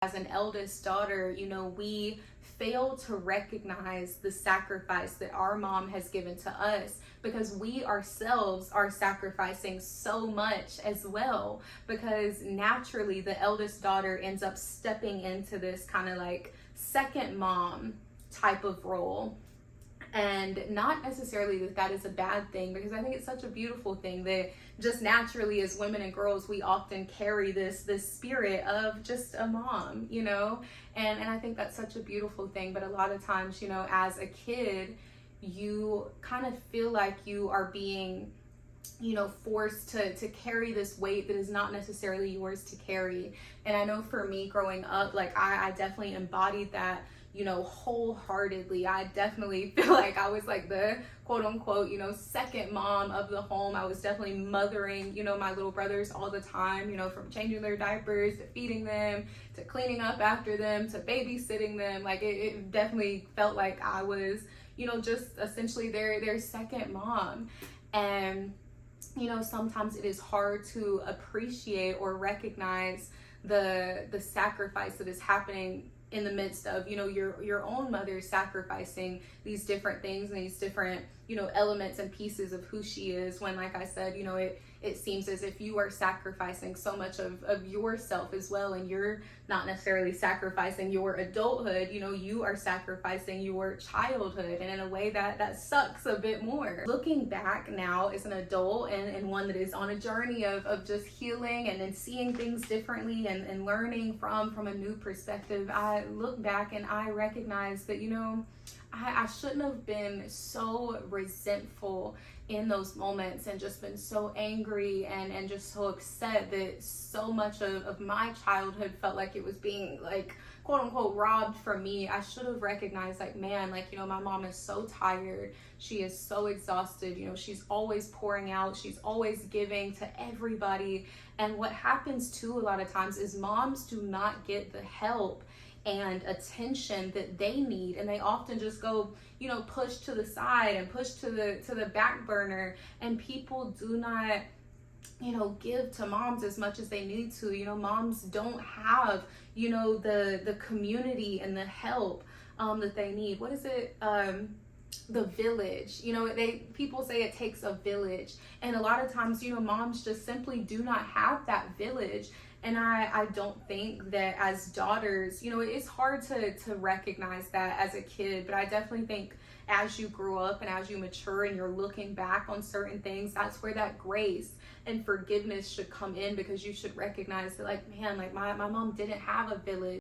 as an eldest daughter, we fail to recognize the sacrifice that our mom has given to us, because we ourselves are sacrificing so much as well, because naturally the eldest daughter ends up stepping into this kind of like second mom type of role. And not necessarily that that is a bad thing, because I think it's such a beautiful thing that just naturally as women and girls we often carry this spirit of just a mom, and I think that's such a beautiful thing. But a lot of times, as a kid, you kind of feel like you are being forced to carry this weight that is not necessarily yours to carry. And I know for me growing up, like I definitely embodied that wholeheartedly. I definitely feel like I was like the quote unquote, second mom of the home. I was definitely mothering, my little brothers all the time, from changing their diapers to feeding them to cleaning up after them to babysitting them. Like it definitely felt like I was, just essentially their second mom. And sometimes it is hard to appreciate or recognize the sacrifice that is happening in the midst of your own mother sacrificing these different things and these different elements and pieces of who she is, when, like I said, it seems as if you are sacrificing so much of yourself as well, and you're not necessarily sacrificing your adulthood, you are sacrificing your childhood, and in a way that sucks a bit more. Looking back now as an adult and one that is on a journey of just healing and then seeing things differently and learning from a new perspective, I look back and I recognize that I shouldn't have been so resentful in those moments and just been so angry and just so upset that so much of my childhood felt like it was being like quote unquote robbed from me. I should have recognized like, man, like, my mom is so tired. She is so exhausted. She's always pouring out. She's always giving to everybody. And what happens too a lot of times is moms do not get the help and attention that they need, and they often just go push to the side and push to the back burner, and people do not give to moms as much as they need to. Moms don't have the community and the help that they need. What is it? The village. People say it takes a village, and a lot of times moms just simply do not have that village. And I don't think that as daughters, it's hard to recognize that as a kid, but I definitely think as you grow up and as you mature and you're looking back on certain things, that's where that grace and forgiveness should come in, because you should recognize that, like, man, like my mom didn't have a village.